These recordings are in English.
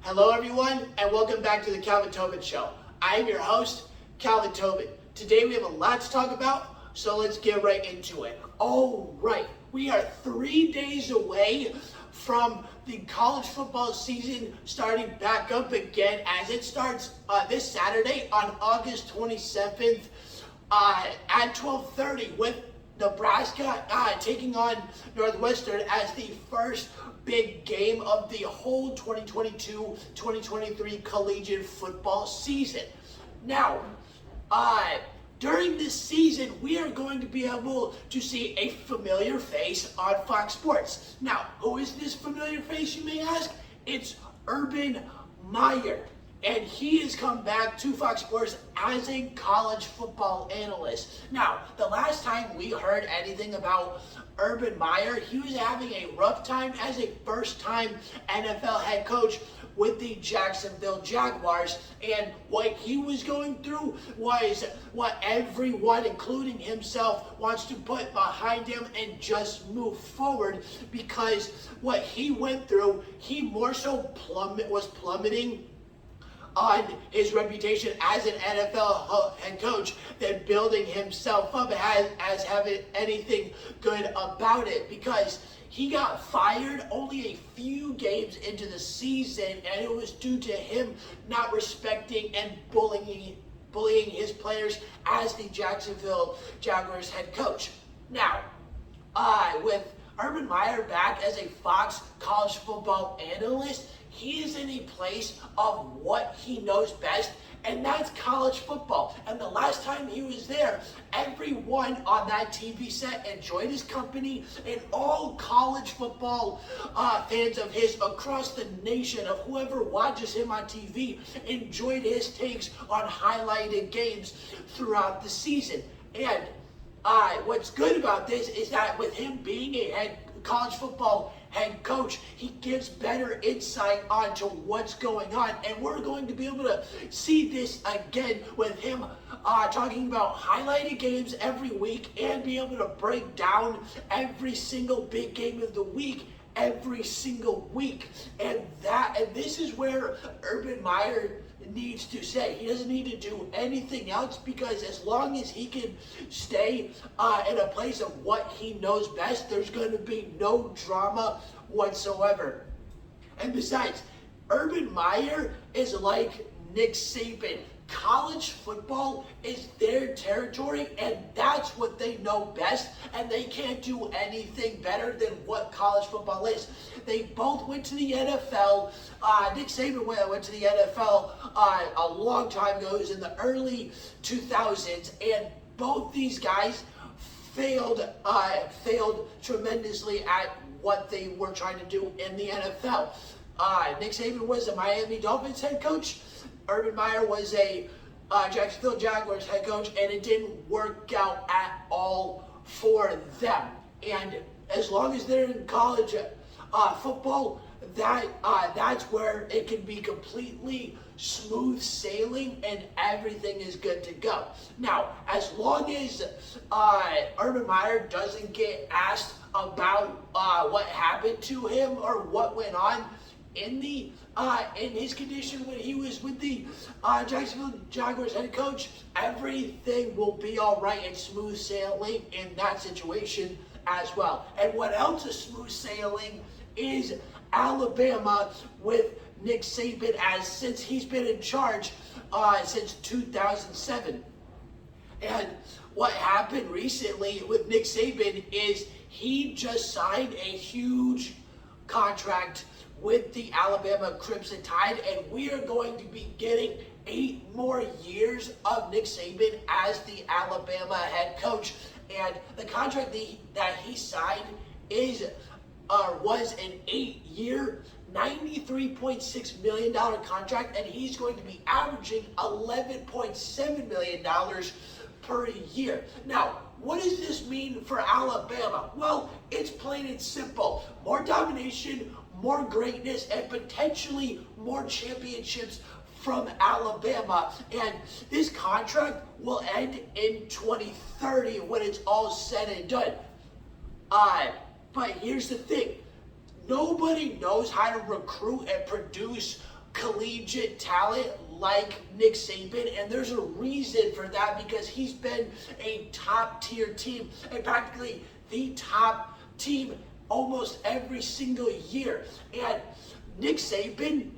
Hello everyone, and welcome back to the Calvin Tobin Show. I am your host, Calvin Tobin. Today we have a lot to talk about, so let's get right into it. All right, we are 3 days away from the college football season starting back up again as it starts this Saturday on August 27th at 12:30 with Nebraska taking on Northwestern as the first big game of the whole 2022-2023 collegiate football season. Now, during this season, we are going to be able to see a familiar face on Fox Sports. Now, who is this familiar face, you may ask? It's Urban Meyer. And he has come back to Fox Sports as a college football analyst. Now, the last time we heard anything about Urban Meyer, he was having a rough time as a first-time NFL head coach with the Jacksonville Jaguars. And what he was going through was what everyone, including himself, wants to put behind him and just move forward, because what he went through, he more so was plummeting on his reputation as an NFL head coach than building himself up as having anything good about it, because he got fired only a few games into the season, and it was due to him not respecting and bullying his players as the Jacksonville Jaguars head coach. Now, with Urban Meyer back as a Fox college football analyst, he is in a place of what he knows best, and that's college football. And the last time he was there, everyone on that TV set enjoyed his company, and all college football fans of his across the nation, of whoever watches him on TV, enjoyed his takes on highlighted games throughout the season. And what's good about this is that with him being a college football head coach, he gives better insight onto what's going on, and we're going to be able to see this again with him talking about highlighted games every week and be able to break down every single big game of the week every single week. And this is where Urban Meyer needs to say. He doesn't need to do anything else, because as long as he can stay in a place of what he knows best, there's going to be no drama whatsoever. And besides, Urban Meyer is like Nick Saban. College football is their territory, and that's what they know best, and they can't do anything better than what college football is. They both went to the NFL. Nick Saban went to the NFL a long time ago. It was in the early 2000s, and both these guys failed tremendously at what they were trying to do in the NFL. Nick Saban was a Miami Dolphins head coach. Urban Meyer was a Jacksonville Jaguars head coach, and it didn't work out at all for them. And as long as they're in college football, that's where it can be completely smooth sailing and everything is good to go. Now, as long as Urban Meyer doesn't get asked about what happened to him or what went on in his condition when he was with the Jacksonville Jaguars head coach, everything will be all right and smooth sailing in that situation as well. And what else is smooth sailing is Alabama with Nick Saban, since he's been in charge since 2007. And what happened recently with Nick Saban is he just signed a huge contract with the Alabama Crimson Tide, and we are going to be getting 8 more years of Nick Saban as the Alabama head coach. And the contract that he signed was an 8-year, $93.6 million contract, and he's going to be averaging $11.7 million per year. Now, what does this mean for Alabama? Well, it's plain and simple. More domination, more greatness, and potentially more championships from Alabama. And this contract will end in 2030 when it's all said and done. But here's the thing. Nobody knows how to recruit and produce collegiate talent like Nick Saban, and there's a reason for that because he's been a top tier team and practically the top team almost every single year. And Nick Saban,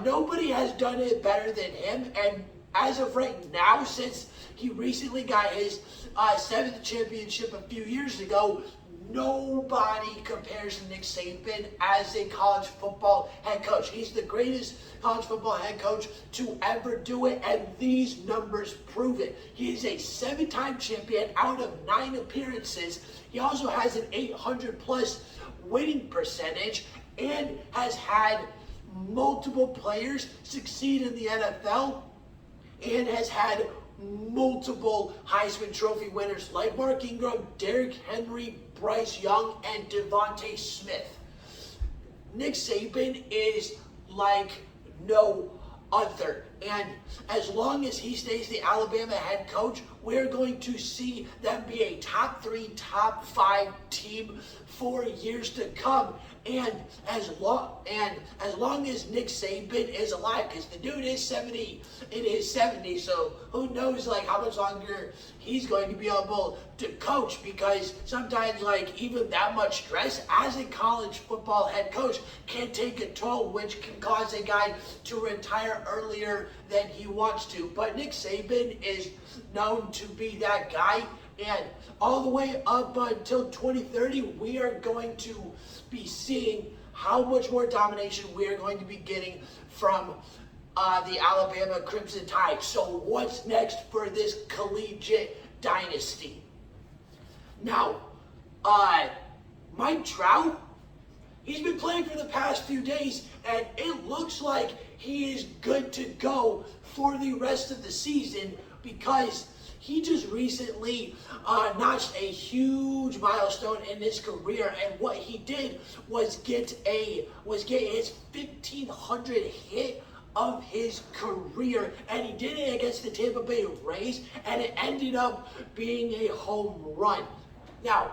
nobody has done it better than him, and as of right now, since he recently got his 7th championship a few years ago, nobody compares to Nick Saban as a college football head coach. He's the greatest college football head coach to ever do it, and these numbers prove it. He is a 7-time champion out of 9 appearances. He also has an 800-plus winning percentage and has had multiple players succeed in the NFL and has had multiple Heisman Trophy winners like Mark Ingram, Derrick Henry, Bryce Young, and Devontae Smith. Nick Saban is like no other. And as long as he stays the Alabama head coach, we're going to see them be a top 3, top 5 team for years to come. And as long as Nick Saban is alive, because the dude is 70 in his 70s, so who knows like how much longer he's going to be able to coach, because sometimes like even that much stress as a college football head coach can take a toll, which can cause a guy to retire earlier than he wants to. But Nick Saban is known to be that guy, and all the way up until 2030, we are going to be seeing how much more domination we are going to be getting from the Alabama Crimson Tide. So what's next for this collegiate dynasty? Now, Mike Trout, he's been playing for the past few days, and it looks like he is good to go for the rest of the season because he just recently notched a huge milestone in his career, and what he did was get his 1,500 hit of his career, and he did it against the Tampa Bay Rays, and it ended up being a home run. Now,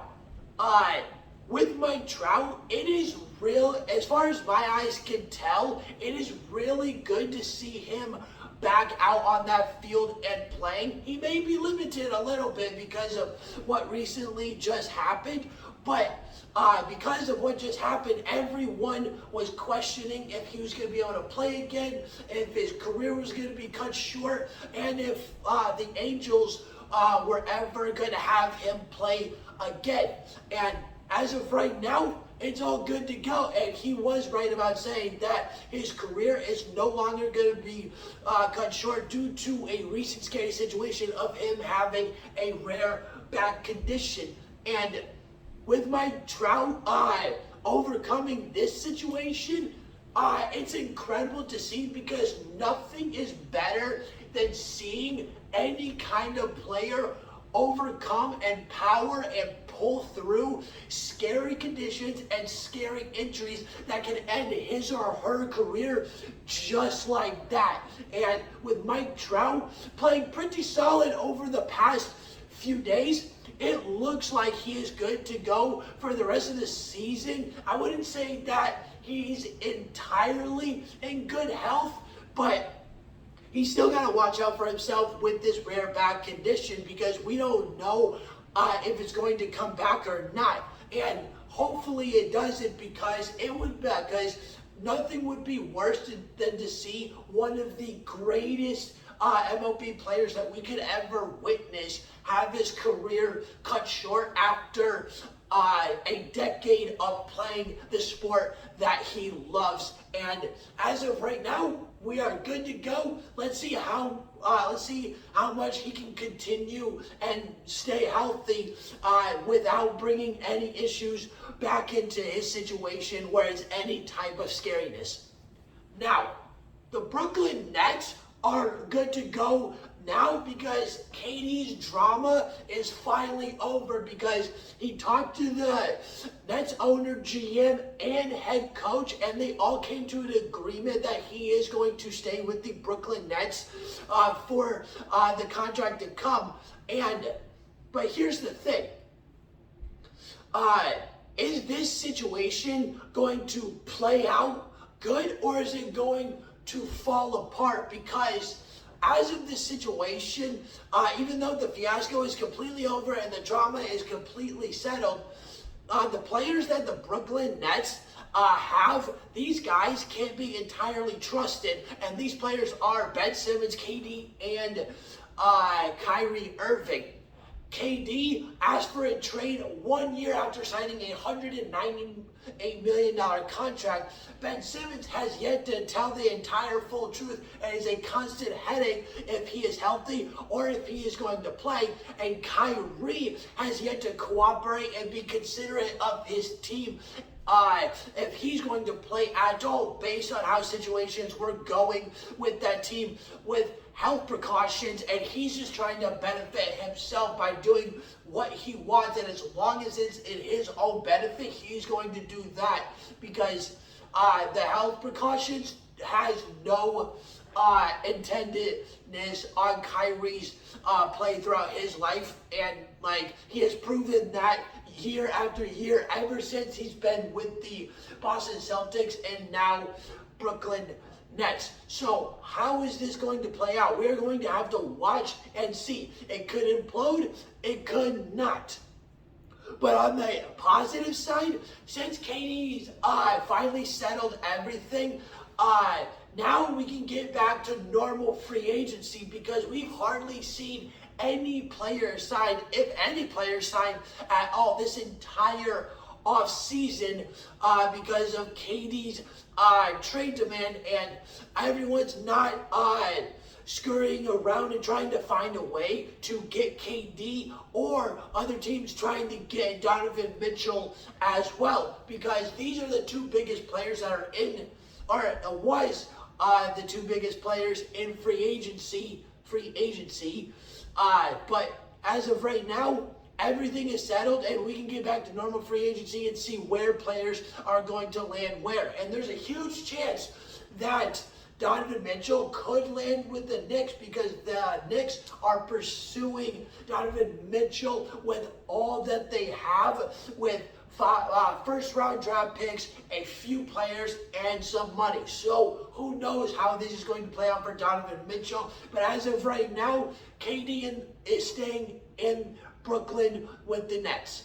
with Mike Trout, it is real, as far as my eyes can tell, it is really good to see him back out on that field and playing. He may be limited a little bit because of what recently just happened, but because of what just happened, everyone was questioning if he was going to be able to play again, if his career was going to be cut short, and if the Angels were ever going to have him play again. And as of right now, it's all good to go, and he was right about saying that his career is no longer going to be cut short due to a recent scary situation of him having a rare back condition. And with Mike Trout overcoming this situation, it's incredible to see, because nothing is better than seeing any kind of player overcome and power and pull through scary conditions and scary injuries that can end his or her career just like that. And with Mike Trout playing pretty solid over the past few days, it looks like he is good to go for the rest of the season. I wouldn't say that he's entirely in good health, but he's still got to watch out for himself with this rare back condition, because we don't know if it's going to come back or not. And hopefully it doesn't, because nothing would be worse than to see one of the greatest MLB players that we could ever witness have his career cut short after a decade of playing the sport that he loves. And as of right now, we are good to go. Let's see how much he can continue and stay healthy without bringing any issues back into his situation where it's any type of scariness. Now, the Brooklyn Nets are good to go now, because KD's drama is finally over, because he talked to the Nets owner, GM, and head coach, and they all came to an agreement that he is going to stay with the Brooklyn Nets for the contract to come. But here's the thing. Is this situation going to play out good, or is it going to fall apart because as of this situation, even though the fiasco is completely over and the drama is completely settled, the players that the Brooklyn Nets have, these guys can't be entirely trusted. And these players are Ben Simmons, KD, and Kyrie Irving. KD asked for a trade 1 year after signing a $198 million contract. Ben Simmons has yet to tell the entire full truth and is a constant headache if he is healthy or if he is going to play. And Kyrie has yet to cooperate and be considerate of his team if he's going to play at all based on how situations were going with that team with health precautions, and he's just trying to benefit himself by doing what he wants, and as long as it's in his own benefit, he's going to do that because the health precautions has no intendedness on Kyrie's play throughout his life, and like he has proven that year after year ever since he's been with the Boston Celtics and now Brooklyn Nets. So how is this going to play out? We're going to have to watch and see. It could implode, it could not. But on the positive side, since KD's finally settled everything, now we can get back to normal free agency because we've hardly seen any player signed, if any player signed at all, this entire off season because of KD's trade demand, and everyone's not scurrying around and trying to find a way to get KD, or other teams trying to get Donovan Mitchell as well, because these are the two biggest players that are in, or was the two biggest players in free agency. But as of right now, everything is settled and we can get back to normal free agency and see where players are going to land where. And there's a huge chance that Donovan Mitchell could land with the Knicks because the Knicks are pursuing Donovan Mitchell with all that they have, with first round draft picks, a few players, and some money. So who knows how this is going to play out for Donovan Mitchell. But as of right now, KD is staying in Brooklyn with the Nets.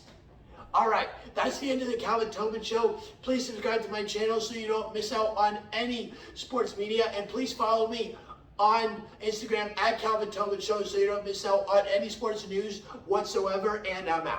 All right, that's the end of the Calvin Tobin Show. Please subscribe to my channel so you don't miss out on any sports media. And please follow me on Instagram at Calvin Tobin Show so you don't miss out on any sports news whatsoever. And I'm out.